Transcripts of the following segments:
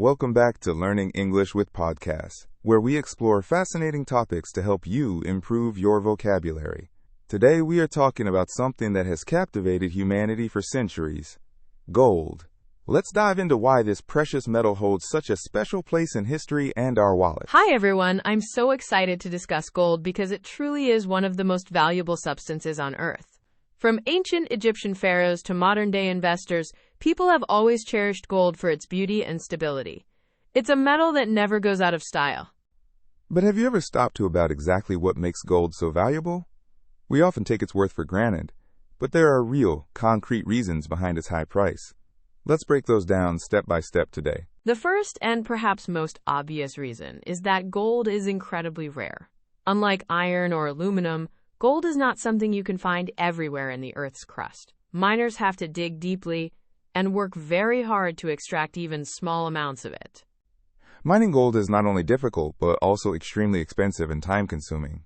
Welcome back to Learning English with Podcasts, where we explore fascinating topics to help you improve your vocabulary. Today we are talking about something that has captivated humanity for centuries: gold. Let's dive into why this precious metal holds such a special place in history and our wallets. Hi everyone, I'm so excited to discuss gold because it truly is one of the most valuable substances on Earth. From ancient Egyptian pharaohs to modern-day investors, people have always cherished gold for its beauty and stability. It's a metal that never goes out of style. But have you ever stopped to about exactly what makes gold so valuable? We often take its worth for granted, but there are real, concrete reasons behind its high price. Let's break those down step by step today. The first and perhaps most obvious reason is that gold is incredibly rare. Unlike iron or aluminum, gold is not something you can find everywhere in the Earth's crust. Miners have to dig deeply and work very hard to extract even small amounts of it. Mining gold is not only difficult, but also extremely expensive and time-consuming.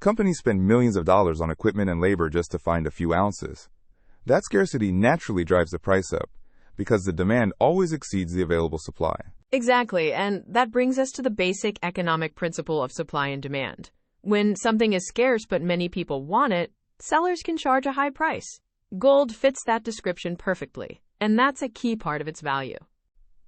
Companies spend millions of dollars on equipment and labor just to find a few ounces. That scarcity naturally drives the price up, because the demand always exceeds the available supply. Exactly, and that brings us to the basic economic principle of supply and demand. When something is scarce but many people want it, sellers can charge a high price. Gold fits that description perfectly, and that's a key part of its value.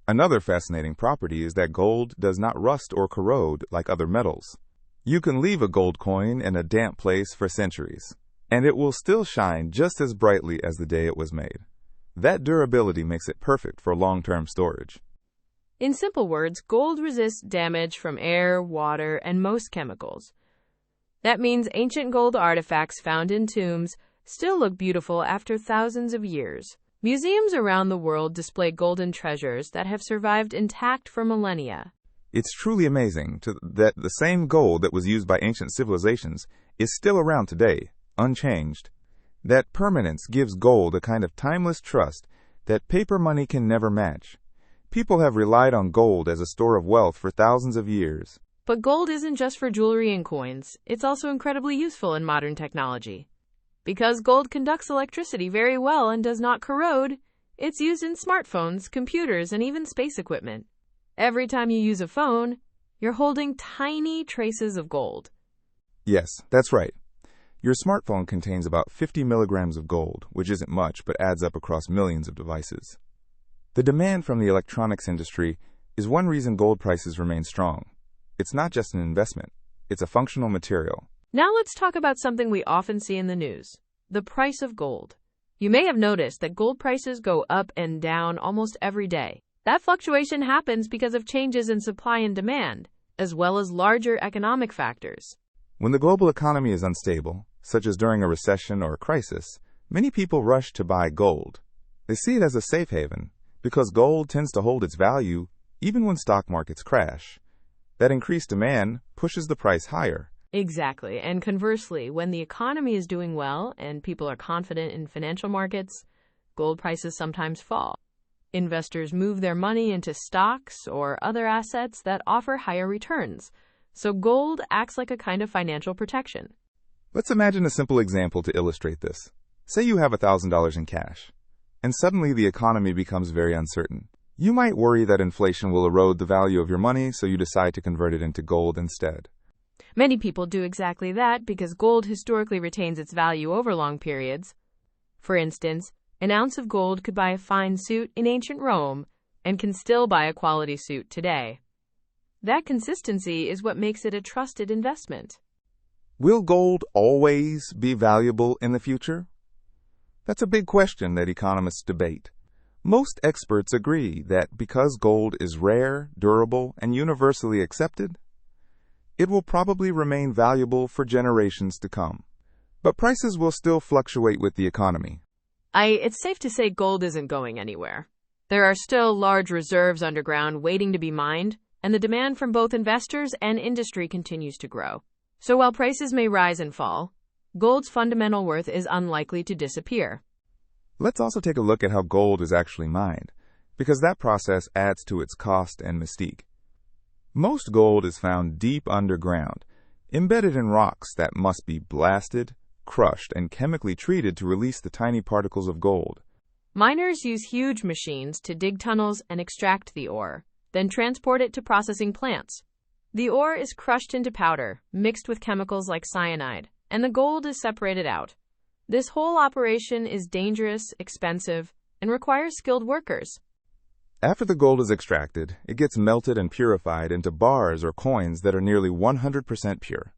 Another fascinating property is that gold does not rust or corrode like other metals. You can leave a gold coin in a damp place for centuries, and it will still shine just as brightly as the day it was made. That durability makes it perfect for long-term storage. In simple words, gold resists damage from air, water, and most chemicals. That means ancient gold artifacts found in tombs still look beautiful after thousands of years. Museums around the world display golden treasures that have survived intact for millennia. It's truly amazing that the same gold that was used by ancient civilizations is still around today, unchanged. That permanence gives gold a kind of timeless trust that paper money can never match. People have relied on gold as a store of wealth for thousands of years. But gold isn't just for jewelry and coins. It's also incredibly useful in modern technology. Because gold conducts electricity very well and does not corrode, it's used in smartphones, computers, and even space equipment. Every time you use a phone, you're holding tiny traces of gold. Yes, that's right. Your smartphone contains about 50 milligrams of gold, which isn't much but adds up across millions of devices. The demand from the electronics industry is one reason gold prices remain strong. It's not just an investment, it's a functional material. Now let's talk about something we often see in the news: the price of gold. You may have noticed that gold prices go up and down almost every day. That fluctuation happens because of changes in supply and demand, as well as larger economic factors. When the global economy is unstable, such as during a recession or a crisis, many people rush to buy gold. They see it as a safe haven, because gold tends to hold its value even when stock markets crash. That increased demand pushes the price higher. Exactly. And conversely, when the economy is doing well and people are confident in financial markets, gold prices sometimes fall. Investors move their money into stocks or other assets that offer higher returns. So gold acts like a kind of financial protection. Let's imagine a simple example to illustrate this. Say you have $1,000 in cash, and suddenly the economy becomes very uncertain. You might worry that inflation will erode the value of your money, so you decide to convert it into gold instead. Many people do exactly that because gold historically retains its value over long periods. For instance, an ounce of gold could buy a fine suit in ancient Rome and can still buy a quality suit today. That consistency is what makes it a trusted investment. Will gold always be valuable in the future? That's a big question that economists debate. Most experts agree that because gold is rare, durable, and universally accepted, it will probably remain valuable for generations to come. But prices will still fluctuate with the economy. It's safe to say gold isn't going anywhere. There are still large reserves underground waiting to be mined, and the demand from both investors and industry continues to grow. So while prices may rise and fall, gold's fundamental worth is unlikely to disappear. Let's also take a look at how gold is actually mined, because that process adds to its cost and mystique. Most gold is found deep underground, embedded in rocks that must be blasted, crushed, and chemically treated to release the tiny particles of gold. Miners use huge machines to dig tunnels and extract the ore. then transport it to processing plants. The ore is crushed into powder, mixed with chemicals like cyanide, and the gold is separated out. This whole operation is dangerous, expensive, and requires skilled workers. After the gold is extracted, it gets melted and purified into bars or coins that are nearly 100% pure.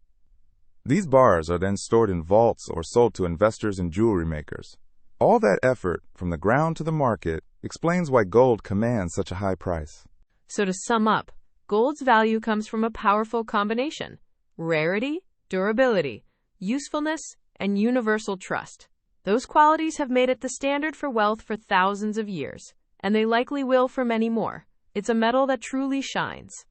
These bars are then stored in vaults or sold to investors and jewelry makers. All that effort, from the ground to the market, explains why gold commands such a high price. So to sum up, gold's value comes from a powerful combination: rarity, durability, usefulness, and universal trust. Those qualities have made it the standard for wealth for thousands of years, and they likely will for many more. It's a metal that truly shines.